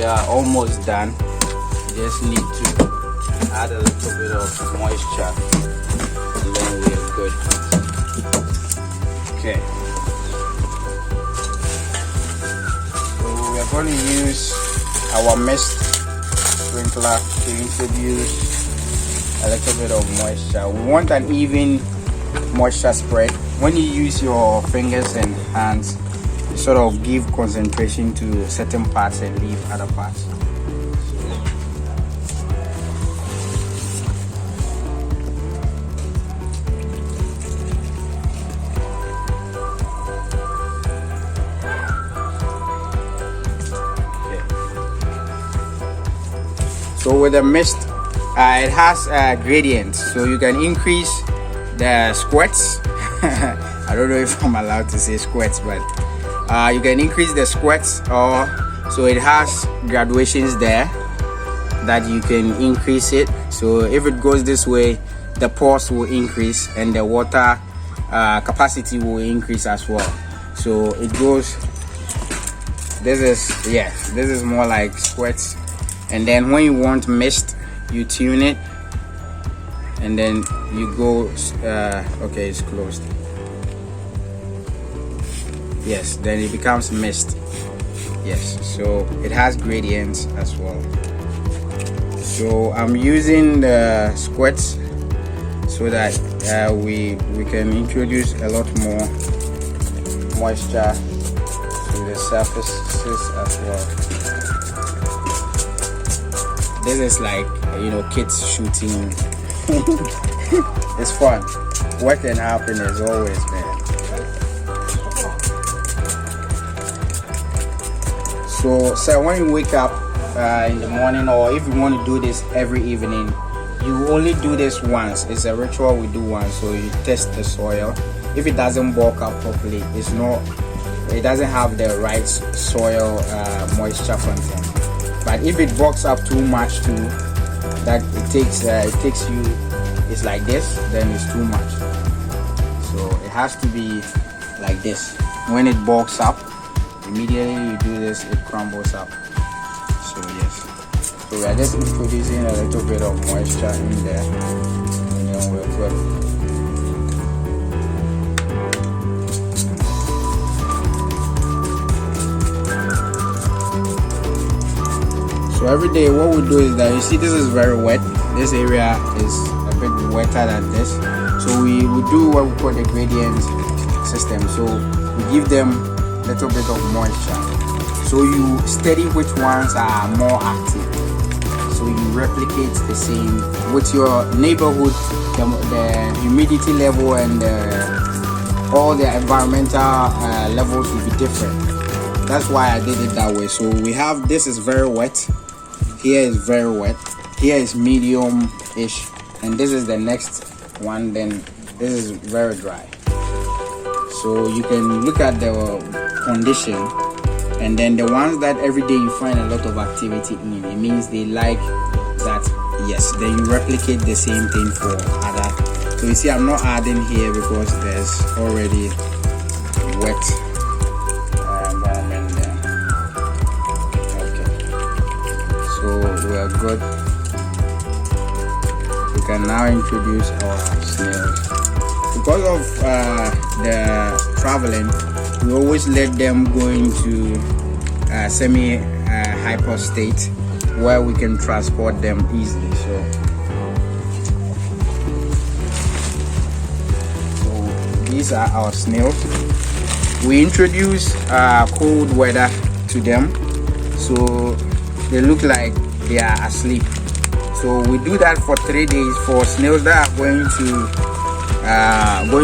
we are almost done. We just need to add a little bit of moisture and then we are good. Okay. So we are going to use our mist sprinkler to introduce a little bit of moisture. We want an even moisture spread. When you use your fingers and hands, you sort of give concentration to certain parts and leave other parts. So with the mist, it has gradients, so you can increase the squirts. I don't know if I'm allowed to say squirts, but you can increase the squirts, or so it has graduations there that you can increase it. So if it goes this way, the pores will increase and the water capacity will increase as well. So it goes, this is more like squirts. And then when you want mist, you tune it and then you go okay, it's closed. Yes, then it becomes mist. Yes, so it has gradients as well. So I'm using the squirts so that we can introduce a lot more moisture to the surfaces as well. This is like, you know, kids shooting. It's fun. What can happen is always, man. So when you wake up in the morning, or if you want to do this every evening, you only do this once. It's a ritual we do once. So you test the soil. If it doesn't bulk up properly, it doesn't have the right soil moisture content. But if it bulks up too much too, that it takes you, it's like this, then it's too much. So it has to be like this. When it bulks up, immediately you do this, it crumbles up. So yes. So we are just introducing a little bit of moisture in there, and then we're good. So every day what we do is that, you see this is very wet. This area is a bit wetter than this. So we do what we call the gradient system. So we give them a little bit of moisture. So you study which ones are more active. So you replicate the same with your neighborhood, the humidity level and all the environmental levels will be different. That's why I did it that way. So we have, this is very wet. Here is very wet, here is medium-ish, and this is the next one, then this is very dry. So you can look at the condition, and then the ones that every day you find a lot of activity in, it means they like that, yes, then you replicate the same thing for other. So you see I'm not adding here because there's already wet environment there. So we are good. We can now introduce our snails. Because of the traveling, we always let them go into semi-hyper state where we can transport them easily. So these are our snails. We introduce cold weather to them, so they look like they are asleep. So we do that for 3 days for snails that are going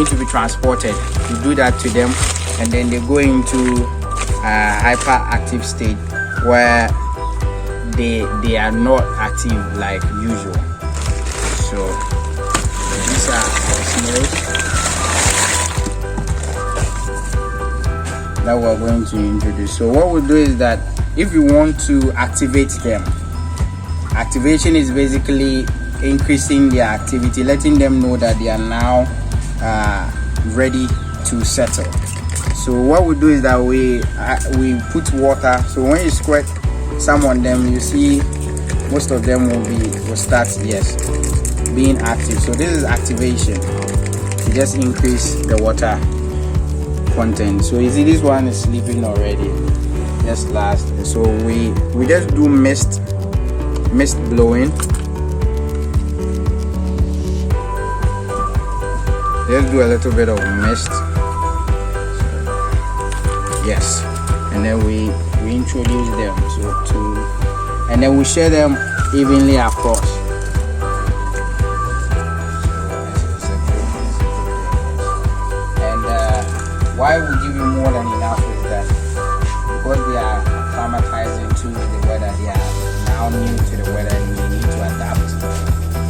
to be transported. We do that to them, and then they go into a hyperactive state where they are not active like usual. So these are our snails that we're going to introduce. So what we'll do is that if you want to activate them, activation is basically increasing their activity, letting them know that they are now ready to settle. So what we do is that we put water. So when you squirt some on them, you see most of them will start, yes, being active. So this is activation to just increase the water content. So you see this one is sleeping already, just last. So we just do mist blowing. Let's do a little bit of mist. Yes, and then we introduce them and then we share them evenly across. And why we give you more than enough is that because they are acclimatizing to the weather, they are now new to the weather and we need to adapt.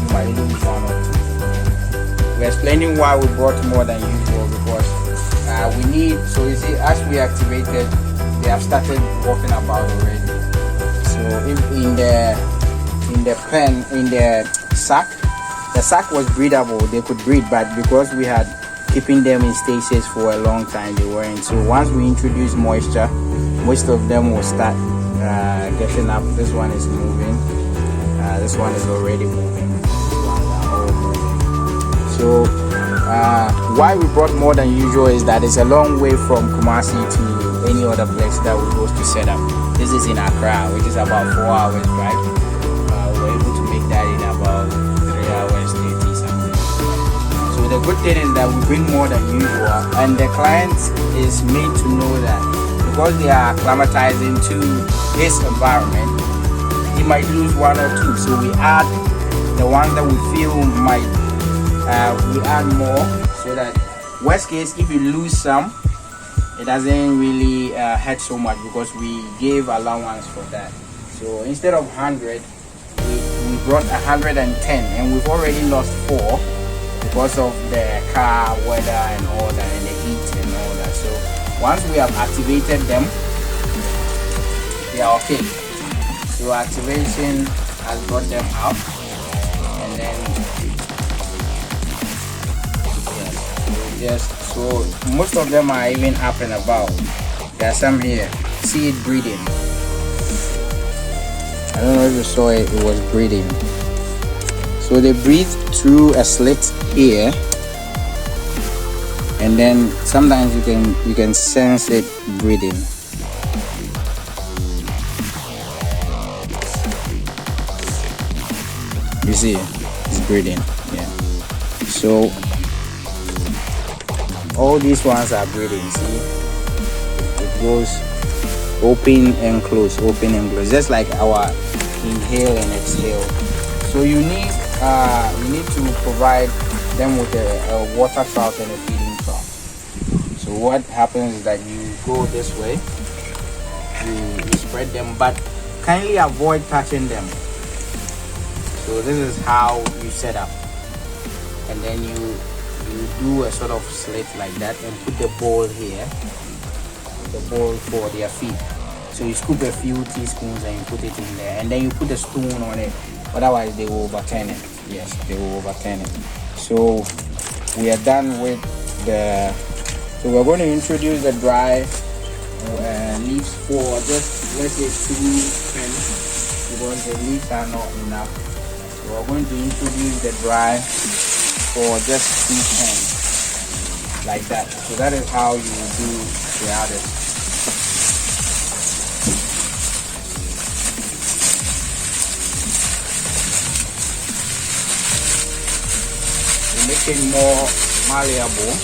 You might lose one or two. We're explaining why we brought more than usual because we need, so you see, as we activated, they have started walking about already. So if in the pen, in the sack was breathable, they could breathe, but because we had keeping them in stasis for a long time, they weren't. So once we introduce moisture, most of them will start getting up. This one is moving. This one is already moving. These ones are all moving. So why we brought more than usual is that it's a long way from Kumasi to any other place that we're supposed to set up. This is in Accra, which is about 4 hours drive. We're able to make that in about 3 hours, 30 something. So the good thing is that we bring more than usual, and the client is made to know that because they are acclimatizing to this environment, he might lose one or two. So we add the ones that we feel might, we add more so that worst case, if you lose some, it doesn't really hurt so much because we gave allowance for that. So instead of 100, we brought 110, and we've already lost 4 because of the car weather and all that, and the heat and all that. So once we have activated them, they are okay. So activation has got them out, and then yes, so most of them are even up and about. There are some here. See it breathing. I don't know if you saw it. It was breathing. So they breathe through a slit here, and then sometimes you can sense it breathing. You see, it's breathing. Yeah. So all these ones are breathing. See, it goes open and close, just like our inhale and exhale. So you need to provide them with a water trough and a feeding trough. So what happens is that you go this way, you spread them, but kindly avoid touching them. So this is how you set up, and then you do a sort of slit like that and put the bowl here, the bowl for their feet. So you scoop a few teaspoons and you put it in there, and then you put a spoon on it, otherwise they will overturn it. Yes, they will overturn it. So we are done with the, so we're going to introduce the dry leaves for just, let's say, 2 pens, because the leaves are not enough. So we're going to introduce the dry for just 2 pens, like that. So that is how you will do the others. We make it more malleable,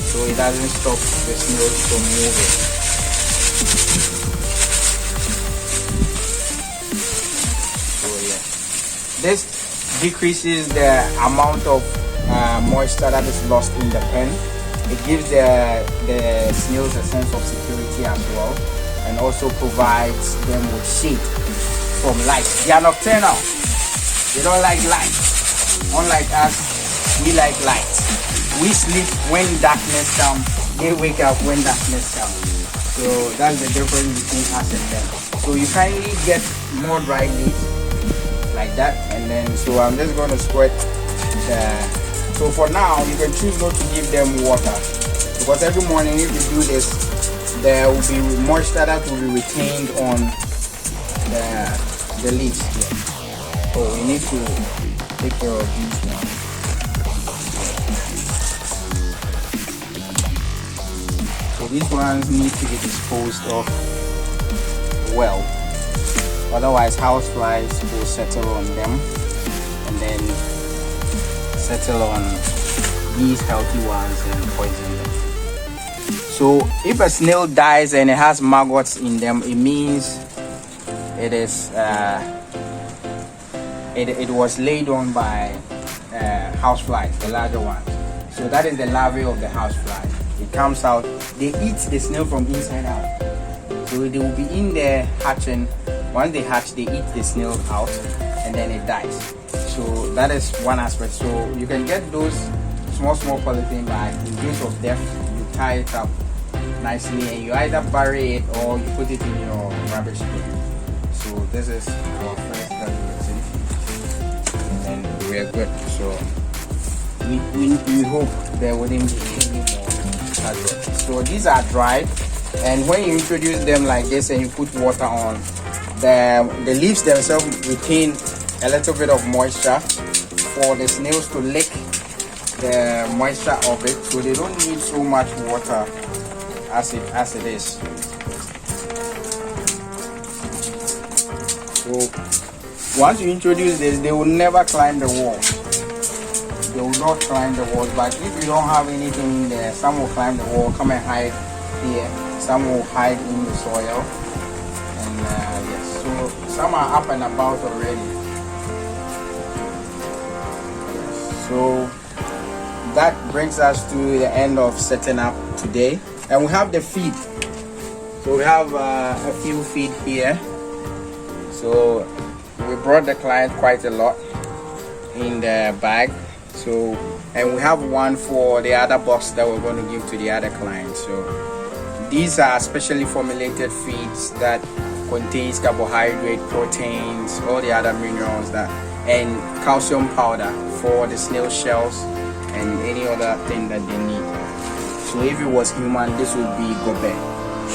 so it doesn't stop the snails from moving. So yeah, this decreases the amount of moisture that is lost in the pen. It gives the snails a sense of security as well, and also provides them with shade from light. They are nocturnal. They don't like light. Unlike us, we like light. We sleep when darkness comes. They wake up when darkness comes. So that's the difference between us and them. So you kindly get more dry leaves like that, and then so I'm just going to squirt so for now you can choose not to give them water, because every morning if you do this, there will be moisture that will be retained on the leaves here. So we need to take care of these ones. So these ones need to be disposed of well, otherwise house flies will settle on them and then settle on these healthy ones and poison them. So if a snail dies and it has maggots in them, it means it is it was laid on by house flies, the larger ones. So that is the larvae of the house fly. It comes out, they eat the snail from inside out. So they will be in there hatching. Once they hatch, they eat the snail out and then it dies. So that is one aspect. So you can get those small polythene bags. In case of death, you tie it up nicely and you either bury it or you put it in your rubbish bin. So this is our first graduate, and we are good. So we hope there wouldn't be any more graduates. So these are dried, and when you introduce them like this and you put water on, the leaves themselves retain a little bit of moisture for the snails to lick the moisture of it, so they don't need so much water as it is. So once you introduce this, they will never climb the wall. They will not climb the walls, but if you don't have anything in there, some will climb the wall, come and hide here, some will hide in the soil, and yes, so some are up and about already. So that brings us to the end of setting up today, and we have the feed. So we have a few feed here. So we brought the client quite a lot in the bag. So, and we have one for the other box that we're going to give to the other client. So these are specially formulated feeds that contains carbohydrate, proteins, all the other minerals that, and calcium powder for the snail shells and any other thing that they need. So if it was human, this would be gobe,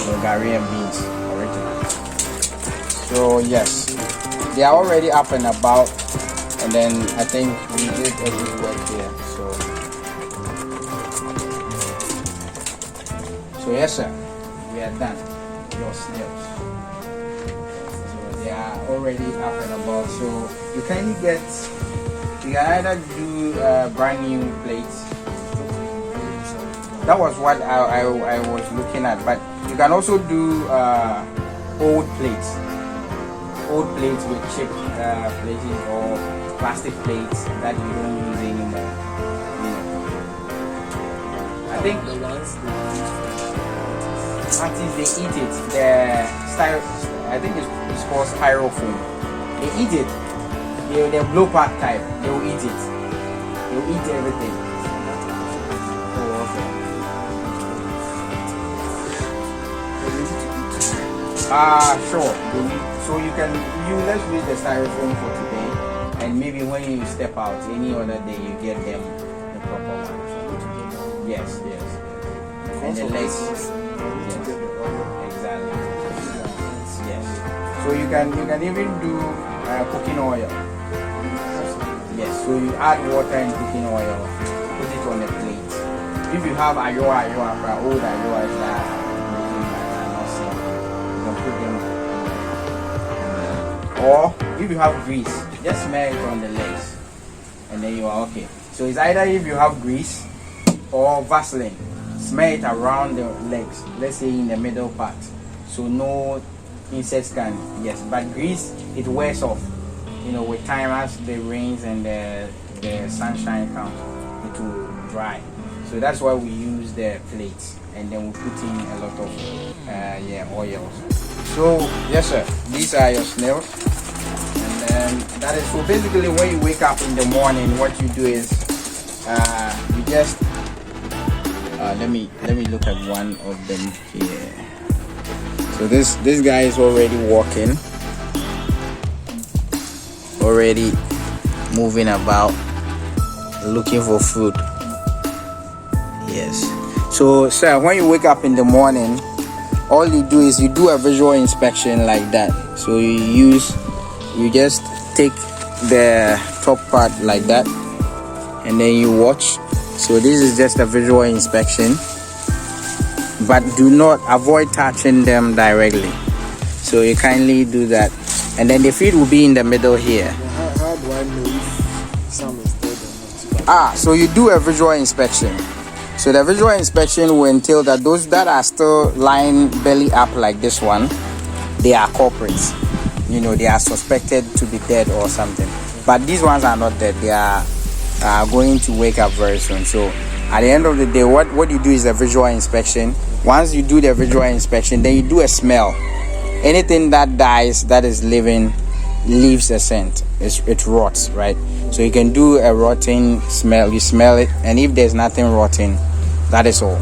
Bulgarian beans original. So yes, they are already up and about, and then I think we did a good work here. So yes sir, we are done. Your snails. So they are already up and about. So you can either do brand new plates. That was what I was looking at, but you can also do old plates with chip plates or plastic plates that you don't use anymore. I think the ones they eat it. I think it's called styrofoam. They eat it. They're blow part type. They will eat it. They will eat everything. Oh, okay. Sure. So let's use the styrofoam for today, and maybe when you step out any other day, you get them the proper one. Yes. And the legs. Yes. Exactly. Yes. So you can even do cooking oil. Yes. So you add water and cooking oil, put it on a plate. If you have old ayoa that or if you have grease, just smear it on the legs and then you are okay. So it's either if you have grease or Vaseline, smear it around the legs, let's say in the middle part, so no insects can, yes, but grease, it wears off, with time as the rains and the sunshine comes, it will dry. So that's why we use the plates, and then we put in a lot of oils. So yes sir, these are your snails, and then that is, so basically when you wake up in the morning, what you do is you just let me look at one of them here. So this guy is already walking, already moving about, looking for food. Yes. So sir, when you wake up in the morning, all you do is you do a visual inspection like that. So you just take the top part like that, and then you watch. So this is just a visual inspection, but do not avoid touching them directly. So you kindly do that, and then the feed will be in the middle here. How do I know if some is dead or not? So you do a visual inspection. So the visual inspection will entail that those that are still lying belly up like this one, they are culprits. You know, they are suspected to be dead or something. But these ones are not dead. They are going to wake up very soon. So at the end of the day, what you do is a visual inspection. Once you do the visual inspection, then you do a smell. Anything that dies, that is living, leaves a scent. It rots, right? So you can do a rotting smell. You smell it, and if there's nothing rotting, that is all.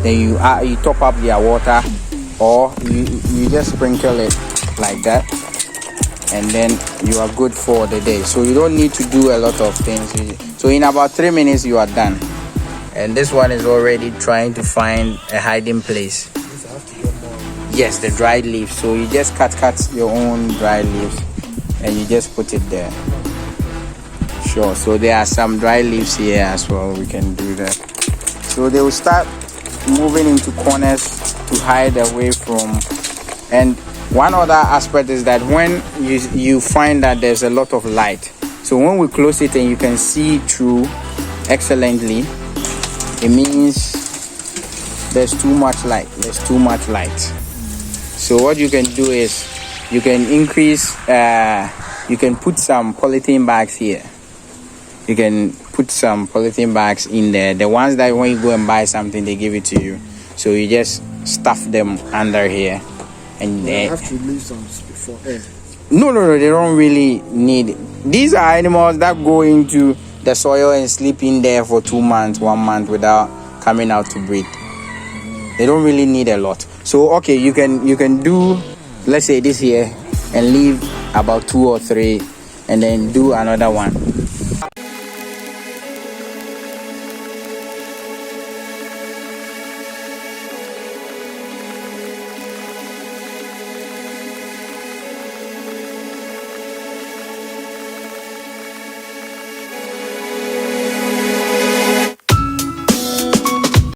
Then you top up their water, or you just sprinkle it like that, and then you are good for the day. So you don't need to do a lot of things. So in about 3 minutes you are done. And this one is already trying to find a hiding place. Yes, the dried leaves. So you just cut your own dried leaves, and you just put it there. Sure. So there are some dry leaves here as well. We can do that. So they will start moving into corners to hide away from. And one other aspect is that when you find that there's a lot of light, so when we close it and you can see through excellently, it means there's too much light. So what you can do is you can increase, you can put some polythene bags here. You can put some polythene bags in there. The ones that when you go and buy something, they give it to you. So you just stuff them under here. And you have to leave some before air. No, they don't really need it. These are animals that go into the soil and sleep in there for 2 months, 1 month without coming out to breathe. They don't really need a lot. So okay, you can do, let's say this here, and leave about 2 or 3, and then do another one.